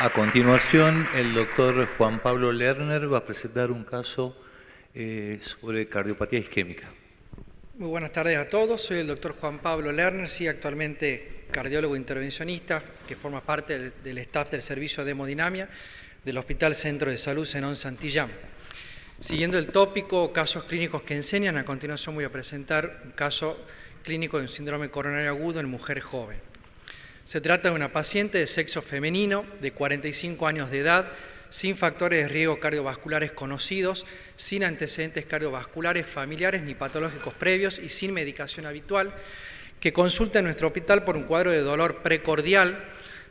A continuación, el doctor Juan Pablo Lerner va a presentar un caso sobre cardiopatía isquémica. Muy buenas tardes a todos, soy el doctor Juan Pablo Lerner, actualmente cardiólogo intervencionista que forma parte del staff del servicio de hemodinamia del Hospital Centro de Salud Zenón Santillán. Siguiendo el tópico casos clínicos que enseñan, a continuación voy a presentar un caso clínico de un síndrome coronario agudo en mujer joven. Se trata de una paciente de sexo femenino de 45 años de edad, sin factores de riesgo cardiovasculares conocidos, sin antecedentes cardiovasculares familiares ni patológicos previos y sin medicación habitual, que consulta en nuestro hospital por un cuadro de dolor precordial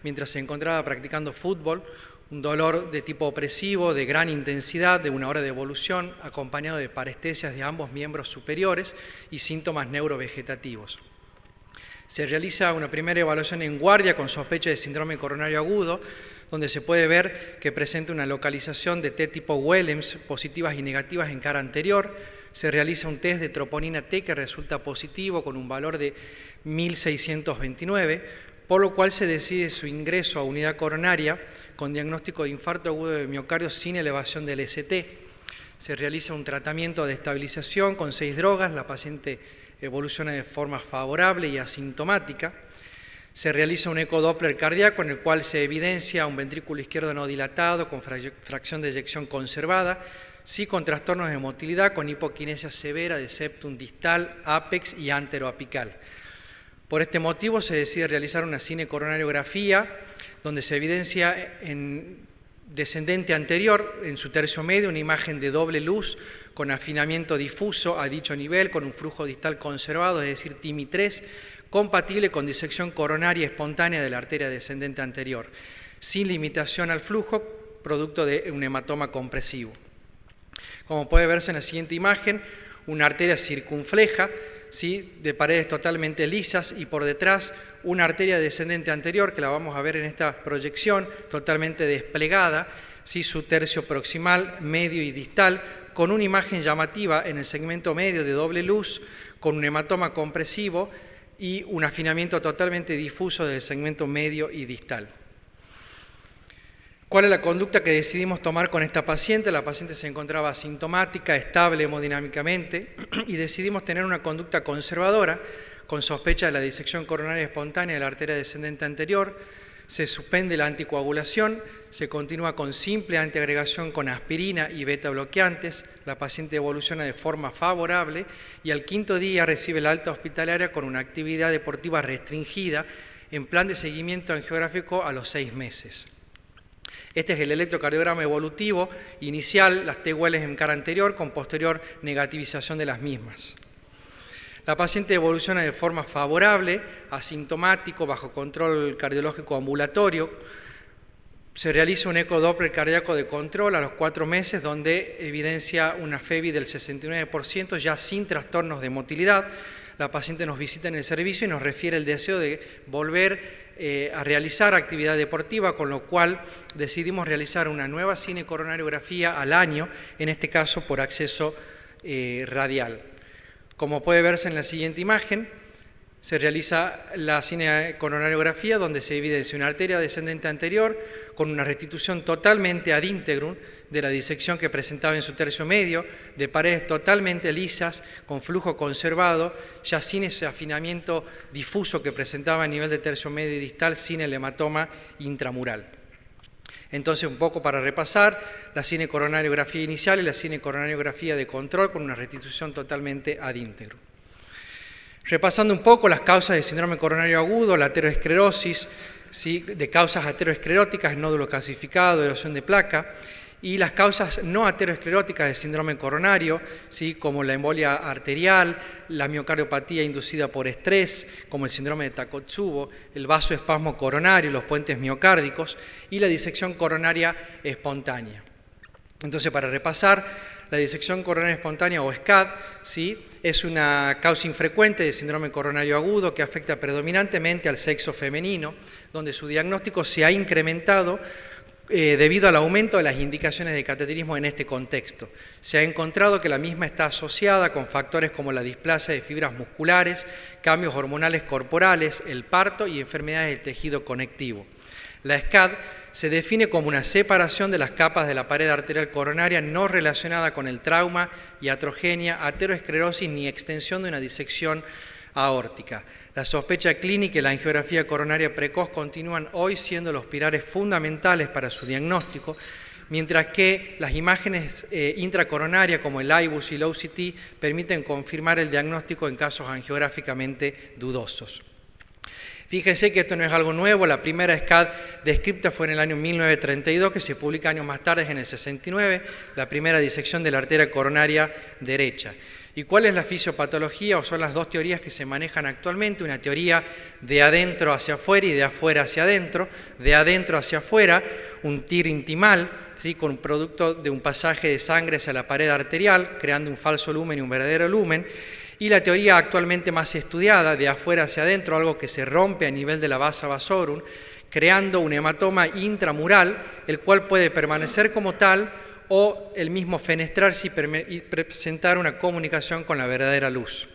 mientras se encontraba practicando fútbol, un dolor de tipo opresivo, de gran intensidad, de 1 hora de evolución, acompañado de parestesias de ambos miembros superiores y síntomas neurovegetativos. Se realiza una primera evaluación en guardia con sospecha de síndrome coronario agudo, donde se puede ver que presenta una localización de T tipo Willems positivas y negativas en cara anterior. Se realiza un test de troponina T que resulta positivo con un valor de 1629, por lo cual se decide su ingreso a unidad coronaria con diagnóstico de infarto agudo de miocardio sin elevación del ST. Se realiza un tratamiento de estabilización con 6 drogas, la paciente evoluciona de forma favorable y asintomática. Se realiza un ecodoppler cardíaco en el cual se evidencia un ventrículo izquierdo no dilatado con fracción de eyección conservada, sí con trastornos de motilidad, con hipoquinesia severa de septum distal, apex y anteroapical. Por este motivo se decide realizar una cinecoronariografía donde se evidencia en descendente anterior, en su tercio medio, una imagen de doble luz con afinamiento difuso a dicho nivel, con un flujo distal conservado, es decir, TIMI3, compatible con disección coronaria espontánea de la arteria descendente anterior, sin limitación al flujo, producto de un hematoma compresivo. Como puede verse en la siguiente imagen, una arteria circunfleja, ¿sí?, de paredes totalmente lisas y por detrás una arteria descendente anterior, que la vamos a ver en esta proyección, totalmente desplegada, ¿sí?, su tercio proximal, medio y distal, con una imagen llamativa en el segmento medio de doble luz, con un hematoma compresivo y un afinamiento totalmente difuso del segmento medio y distal. ¿Cuál es la conducta que decidimos tomar con esta paciente? La paciente se encontraba asintomática, estable hemodinámicamente y decidimos tener una conducta conservadora con sospecha de la disección coronaria espontánea de la arteria descendente anterior. Se suspende la anticoagulación, se continúa con simple antiagregación con aspirina y beta bloqueantes. La paciente evoluciona de forma favorable y al 5º día recibe la alta hospitalaria con una actividad deportiva restringida en plan de seguimiento angiográfico a los 6 meses. Este es el electrocardiograma evolutivo inicial, las T-Welles en cara anterior con posterior negativización de las mismas. La paciente evoluciona de forma favorable, asintomático, bajo control cardiológico ambulatorio. Se realiza un ecodoppler cardíaco de control a los 4 meses, donde evidencia una FEBI del 69%, ya sin trastornos de motilidad. La paciente nos visita en el servicio y nos refiere el deseo de volver a realizar actividad deportiva, con lo cual decidimos realizar una nueva cinecoronariografía al año, en este caso por acceso radial. Como puede verse en la siguiente imagen, se realiza la cinecoronariografía donde se evidencia una arteria descendente anterior con una restitución totalmente ad integrum de la disección que presentaba en su tercio medio, de paredes totalmente lisas, con flujo conservado, ya sin ese afinamiento difuso que presentaba a nivel de tercio medio y distal, sin el hematoma intramural. Entonces, un poco para repasar, la cinecoronariografía inicial y la cinecoronariografía de control con una restitución totalmente ad integrum. Repasando un poco las causas del síndrome coronario agudo, la aterosclerosis, ¿sí?, de causas ateroscleróticas, nódulo calcificado, erosión de placa, y las causas no ateroscleróticas del síndrome coronario, ¿sí?, como la embolia arterial, la miocardiopatía inducida por estrés, como el síndrome de Takotsubo, el vasoespasmo coronario, los puentes miocárdicos y la disección coronaria espontánea. Entonces, para repasar, la disección coronaria espontánea o SCAD, ¿sí?, es una causa infrecuente de síndrome coronario agudo que afecta predominantemente al sexo femenino, donde su diagnóstico se ha incrementado debido al aumento de las indicaciones de cateterismo en este contexto. Se ha encontrado que la misma está asociada con factores como la displasia de fibras musculares, cambios hormonales corporales, el parto y enfermedades del tejido conectivo. La SCAD se define como una separación de las capas de la pared arterial coronaria no relacionada con el trauma, iatrogenia, aterosclerosis ni extensión de una disección aórtica. La sospecha clínica y la angiografía coronaria precoz continúan hoy siendo los pilares fundamentales para su diagnóstico, mientras que las imágenes intracoronarias como el IBUS y el OCT permiten confirmar el diagnóstico en casos angiográficamente dudosos. Fíjense que esto no es algo nuevo, la primera SCAD descripta fue en el año 1932, que se publica años más tarde, en el 69, la primera disección de la arteria coronaria derecha. ¿Y cuál es la fisiopatología o son las dos teorías que se manejan actualmente? Una teoría de adentro hacia afuera y de afuera hacia adentro. De adentro hacia afuera, un TIR intimal, ¿sí?, con un producto de un pasaje de sangre hacia la pared arterial, creando un falso lumen y un verdadero lumen. Y la teoría actualmente más estudiada, de afuera hacia adentro, algo que se rompe a nivel de la vasa vasorum, creando un hematoma intramural, el cual puede permanecer como tal o el mismo fenestrarse y presentar una comunicación con la verdadera luz.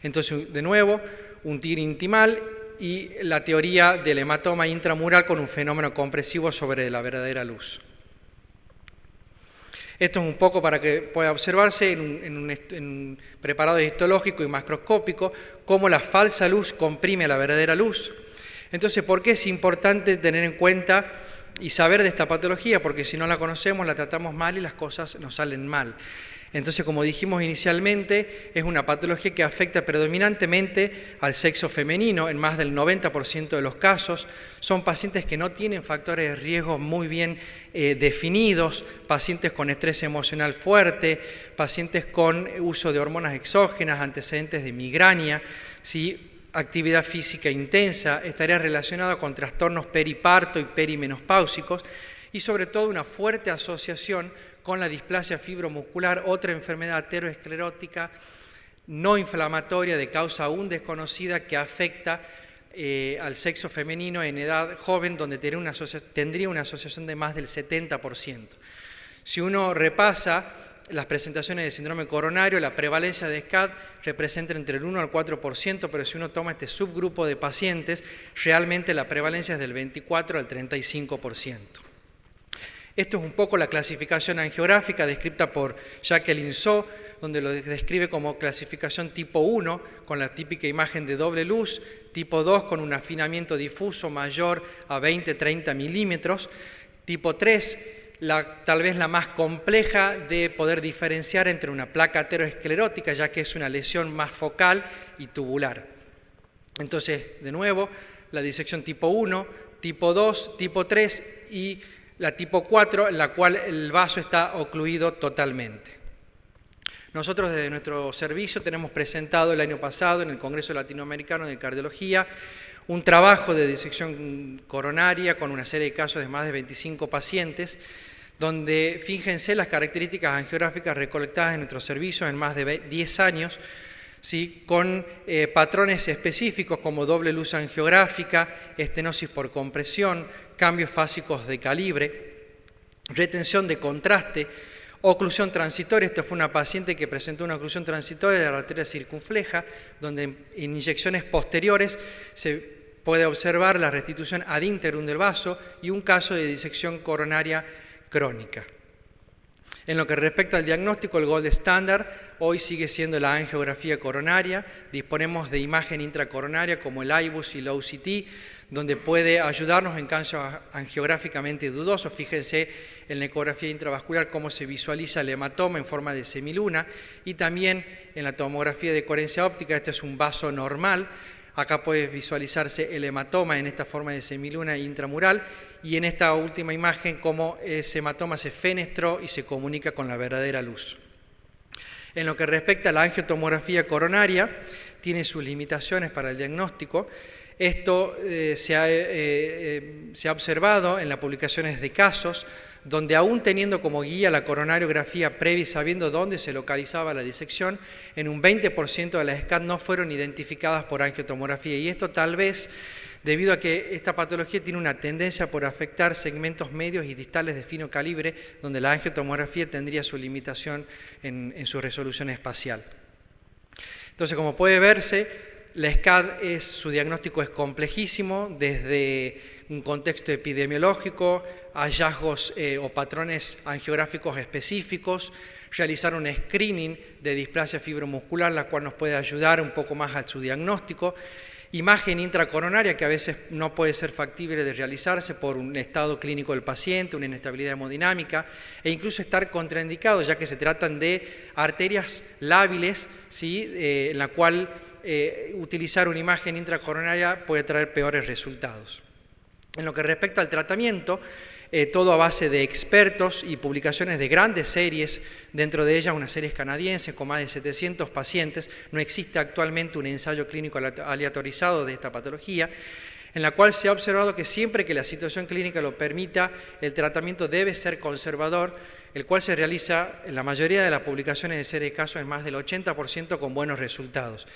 Entonces, de nuevo, un TIR intimal y la teoría del hematoma intramural con un fenómeno compresivo sobre la verdadera luz. Esto es un poco para que pueda observarse en un preparado histológico y macroscópico cómo la falsa luz comprime la verdadera luz. Entonces, ¿por qué es importante tener en cuenta y saber de esta patología? Porque si no la conocemos, la tratamos mal y las cosas nos salen mal. Entonces, como dijimos inicialmente, es una patología que afecta predominantemente al sexo femenino en más del 90% de los casos. Son pacientes que no tienen factores de riesgo muy bien definidos, pacientes con estrés emocional fuerte, pacientes con uso de hormonas exógenas, antecedentes de migraña, ¿sí?, actividad física intensa, estaría relacionado con trastornos periparto y perimenopáusicos y sobre todo una fuerte asociación con la displasia fibromuscular, otra enfermedad aterosclerótica no inflamatoria de causa aún desconocida que afecta al sexo femenino en edad joven, donde tendría una asociación de más del 70%. Si uno repasa las presentaciones de síndrome coronario, la prevalencia de SCAD representa entre el 1 al 4%, pero si uno toma este subgrupo de pacientes, realmente la prevalencia es del 24 al 35%. Esto es un poco la clasificación angiográfica descrita por Jacqueline So, donde lo describe como clasificación tipo 1, con la típica imagen de doble luz, tipo 2 con un afinamiento difuso mayor a 20-30 milímetros, tipo 3, tal vez la más compleja de poder diferenciar entre una placa aterosclerótica, ya que es una lesión más focal y tubular. Entonces, de nuevo, la disección tipo 1, tipo 2, tipo 3 y la tipo 4, en la cual el vaso está ocluido totalmente. Nosotros desde nuestro servicio tenemos presentado el año pasado en el Congreso Latinoamericano de Cardiología un trabajo de disección coronaria con una serie de casos de más de 25 pacientes, donde fíjense las características angiográficas recolectadas en nuestro servicio en más de 10 años, ¿sí?, con patrones específicos como doble luz angiográfica, estenosis por compresión, cambios fásicos de calibre, retención de contraste, oclusión transitoria. Esta fue una paciente que presentó una oclusión transitoria de la arteria circunfleja, donde en inyecciones posteriores se puede observar la restitución ad interum del vaso y un caso de disección coronaria crónica. En lo que respecta al diagnóstico, el gold standard hoy sigue siendo la angiografía coronaria. Disponemos de imagen intracoronaria como el IBUS y el OCT, donde puede ayudarnos en casos angiográficamente dudosos. Fíjense en la ecografía intravascular cómo se visualiza el hematoma en forma de semiluna y también en la tomografía de coherencia óptica. Este es un vaso normal. Acá puede visualizarse el hematoma en esta forma de semiluna intramural y en esta última imagen cómo ese hematoma se fenestró y se comunica con la verdadera luz. En lo que respecta a la angiotomografía coronaria, tiene sus limitaciones para el diagnóstico. Esto se ha observado en las publicaciones de casos donde aún teniendo como guía la coronariografía previa y sabiendo dónde se localizaba la disección, en un 20% de las SCAD no fueron identificadas por angiotomografía. Y esto tal vez debido a que esta patología tiene una tendencia por afectar segmentos medios y distales de fino calibre, donde la angiotomografía tendría su limitación en su resolución espacial. Entonces, como puede verse, la SCAD su diagnóstico es complejísimo, desde un contexto epidemiológico, hallazgos o patrones angiográficos específicos, realizar un screening de displasia fibromuscular, la cual nos puede ayudar un poco más a su diagnóstico, imagen intracoronaria que a veces no puede ser factible de realizarse por un estado clínico del paciente, una inestabilidad hemodinámica, e incluso estar contraindicado, ya que se tratan de arterias lábiles, ¿sí? En la cual utilizar una imagen intracoronaria puede traer peores resultados. En lo que respecta al tratamiento, todo a base de expertos y publicaciones de grandes series, dentro de ellas unas series canadienses con más de 700 pacientes. No existe actualmente un ensayo clínico aleatorizado de esta patología, en la cual se ha observado que siempre que la situación clínica lo permita, el tratamiento debe ser conservador, el cual se realiza en la mayoría de las publicaciones de serie de casos en más del 80% con buenos resultados.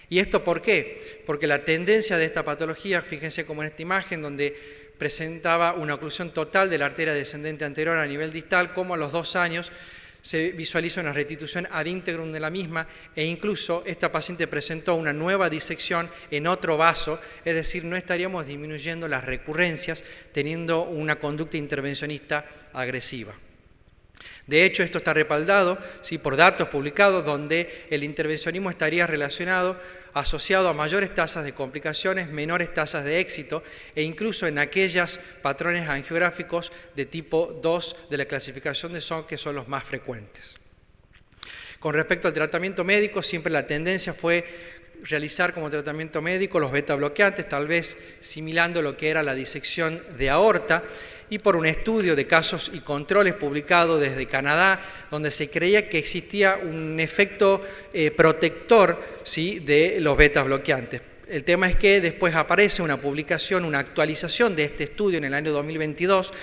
¿Y esto por qué? Porque la tendencia de esta patología, fíjense como en esta imagen, donde presentaba una oclusión total de la arteria descendente anterior a nivel distal, como a los 2 años se visualiza una restitución ad integrum de la misma, e incluso esta paciente presentó una nueva disección en otro vaso, es decir, no estaríamos disminuyendo las recurrencias teniendo una conducta intervencionista agresiva. De hecho, esto está respaldado, ¿sí?, por datos publicados donde el intervencionismo estaría relacionado, asociado a mayores tasas de complicaciones, menores tasas de éxito e incluso en aquellos patrones angiográficos de tipo 2 de la clasificación de Song, que son los más frecuentes. Con respecto al tratamiento médico, siempre la tendencia fue realizar como tratamiento médico los beta bloqueantes, tal vez similando lo que era la disección de aorta, y por un estudio de casos y controles publicado desde Canadá, donde se creía que existía un efecto protector, ¿sí?, de los beta bloqueantes. El tema es que después aparece una publicación, una actualización de este estudio en el año 2022,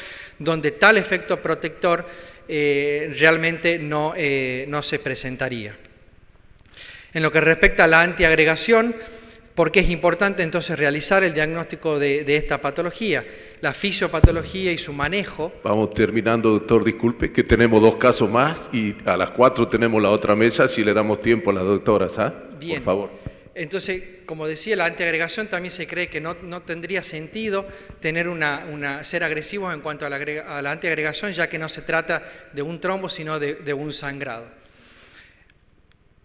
donde tal efecto protector realmente no se presentaría. En lo que respecta a la antiagregación, ¿por qué es importante entonces realizar el diagnóstico de esta patología? La fisiopatología y su manejo. Vamos terminando, doctor, disculpe, que tenemos 2 casos más y a las 4 tenemos la otra mesa, si le damos tiempo a la doctora, ¿sabes? Bien. Por favor. Entonces, como decía, la antiagregación también se cree que no tendría sentido tener ser agresivos en cuanto a la antiagregación, ya que no se trata de un trombo, sino de un sangrado.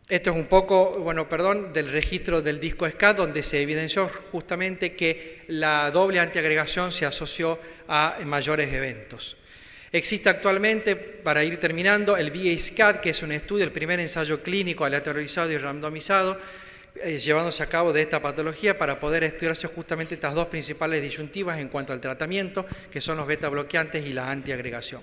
Esto es un poco, del registro del disco SCAD, donde se evidenció justamente que la doble antiagregación se asoció a mayores eventos. Existe actualmente, para ir terminando, el VA-SCAD, que es un estudio, el primer ensayo clínico aleatorizado y randomizado, llevándose a cabo de esta patología para poder estudiarse justamente estas 2 principales disyuntivas en cuanto al tratamiento, que son los beta bloqueantes y la antiagregación.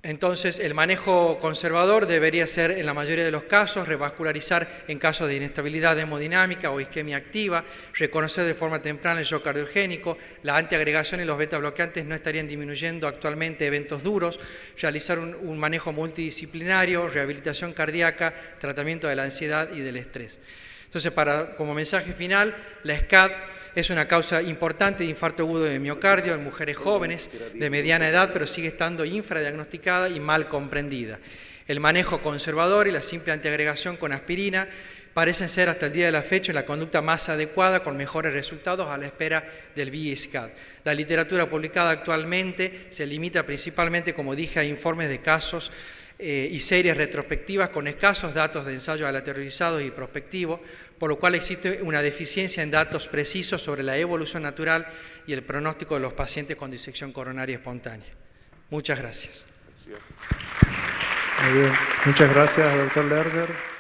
Entonces, el manejo conservador debería ser, en la mayoría de los casos, revascularizar en casos de inestabilidad hemodinámica o isquemia activa, reconocer de forma temprana el shock cardiogénico, la antiagregación y los beta bloqueantes no estarían disminuyendo actualmente eventos duros, realizar un manejo multidisciplinario, rehabilitación cardíaca, tratamiento de la ansiedad y del estrés. Entonces, como mensaje final, la SCAD es una causa importante de infarto agudo de miocardio en mujeres jóvenes de mediana edad, pero sigue estando infradiagnosticada y mal comprendida. El manejo conservador y la simple antiagregación con aspirina parecen ser hasta el día de la fecha la conducta más adecuada, con mejores resultados a la espera del VA-SCAD. La literatura publicada actualmente se limita principalmente, como dije, a informes de casos y series retrospectivas con escasos datos de ensayos aleatorizados y prospectivos, por lo cual existe una deficiencia en datos precisos sobre la evolución natural y el pronóstico de los pacientes con disección coronaria espontánea. Muchas gracias. Muy bien. Muchas gracias, doctor Lerner.